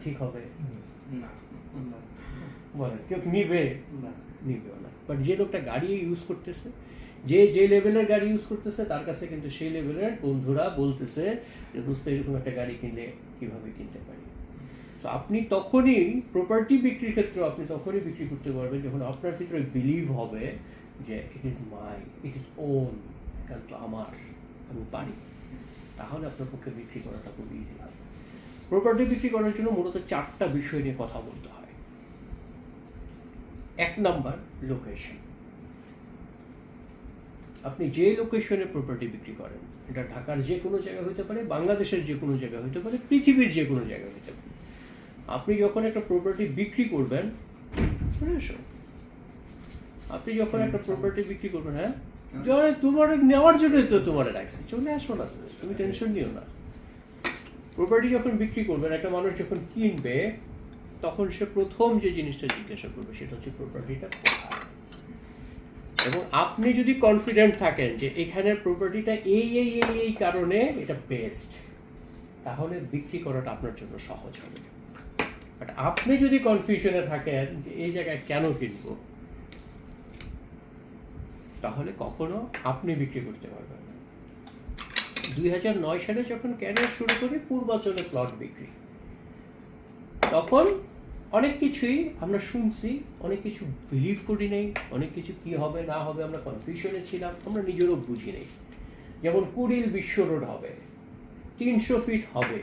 ঠিক হবে? না, বলেন কেউ নিবে না। নিবেও না। বাট যে লোকটা গাড়ি ইউজ করতেছে, যে লেভেলের গাড়ি ইউজ করতেছে, তার কাছে কিন্তু সেই লেভেলের বন্ধুরা বলতেছে যে দোস্ত এরকম একটা গাড়ি কিনলে কিভাবে কিনতে পারি। তো আপনি তখনই প্রপার্টি বিক্রির ক্ষেত্রে আপনি তখনই বিক্রি করতে পারবেন যখন আপনার ভিতরে বিলিভ হবে যে it is my, it is own, কিন্তু আমার, আমি পারি। তাহলে আপনার পক্ষে বিক্রি করাটা খুব ইজি হবে। প্রপার্টি বিক্রি করার জন্য মূলত 4টা বিষয় নিয়ে কথা বলতে হয়। 1 নাম্বার লোকেশন। আপনি যে লোকেশনে প্রপার্টি বিক্রি করেন, এটা ঢাকার যে কোনো জায়গা হতে পারে, বাংলাদেশের যে কোনো জায়গা হতে পারে, পৃথিবীর যে কোনো জায়গা হতে পারে। আপনি যখন একটা প্রপার্টি বিক্রি করবেন, আপনি যখন একটা প্রপার্টি বিক্রি করবেন, হ্যাঁ, তোমার নেওয়ার জন্যই তো তোমার রাখছি, চলে আসো না, তুমি টেনশন নিও না। প্রপার্টি যখন বিক্রি করবেন, একটা মানুষ যখন কিনবে, তখন সে প্রথম যে জিনিসটা জিজ্ঞাসা করবে সেটা হচ্ছে প্রপার্টিটা কোথায়। এবং আপনি যদি কনফিডেন্ট থাকেন যে এখানের প্রপার্টিটা এই কারণে এটা বেস্ট, তাহলে বিক্রি করাটা আপনার জন্য সহজ হবে। বাট আপনি যদি কনফিউশনে থাকেন যে এই জায়গায় কেন কিনবো, তাহলে কখনো আপনি বিক্রি করতে পারবেন না। 2009 সালে যখন ক্যারিয়ার শুরু করি পূর্বাচলে প্লট বিক্রি, তখন অনেক কিছুই আমরা শুনছি, অনেক কিছু বিলিভ করি নেই, অনেক কিছু কি হবে না হবে আমরা কনফিউশনে ছিলাম, আমরা নিজেরও বুঝি নেই। যেমন কুড়িল বিশ্ব রোড হবে, 300 ফিট হবে,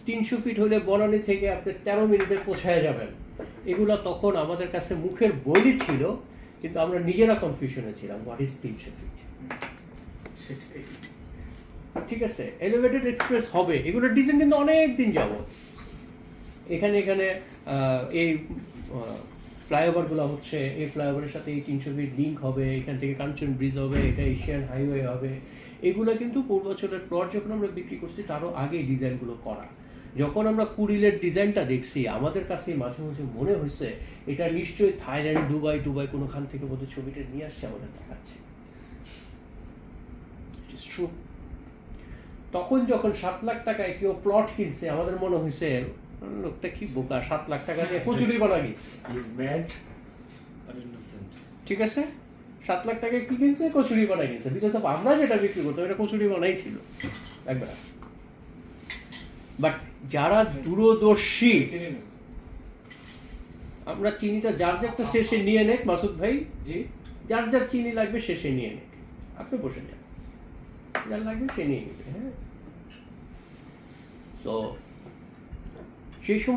300 ফিট হলে বনানী থেকে আপনি 13 মিনিটে পৌঁছায় যাবেন। এগুলো তখন আমাদের কাছে মুখের বলি ছিল, কিন্তু আমরা নিজেরা কনফিউশনে ছিলাম হোয়াট ইজ 300 ফিট। ঠিক আছে, এলিভেটেড এক্সপ্রেস হবে, এগুলোর ডিজাইন কিন্তু অনেক দিন যাবত। এখানে এই ফ্লাইওভারগুলো হচ্ছে, এই ফ্লাইওভারের সাথে এই 300 ফিট লিঙ্ক হবে, এখান থেকে কাঞ্চন ব্রিজ হবে, এটা এশিয়ান হাইওয়ে হবে। এগুলো কিন্তু পূর্বাচলের প্লট যখন আমরা বিক্রি করছি তারও আগে ডিজাইনগুলো করা। যখন আমরা কুড়িলের ডিজাইনটা দেখছি, আমাদের কাছে মাঝে মাঝে মনে হয়েছে এটা নিশ্চয়ই থাইল্যান্ড, দুবাই কোনোখান থেকে বোধহয় ছবিটা নিয়ে আসছে আমাদের দেখাচ্ছে। তখন যখন 7 লাখ টাকায় কেউ প্লট কিনছে, আমাদের মনে হয়েছে লোকটা কি বোকা, 7 লাখ টাকা দিয়ে কচুরি বানা গেছে। ঠিক আছে, 7 লাখ টাকায় কি কিনছে, কচুরি বানাই গেছে। বিকজ অফ আমরা যেটা বিক্রি করতাম এটা কচুরি বানাই ছিল একবার। বাট যারা দূরদর্শী, আমরা চিনিটা যার যারটা শেষে নিয়ে নেক, মাসুদ ভাই জি, যার যার চিনি লাগবে শেষে নিয়ে নেক, আপনি বসে যান, যার লাগবে সে নিয়ে নেবে। হ্যাঁ, তো সেই সময়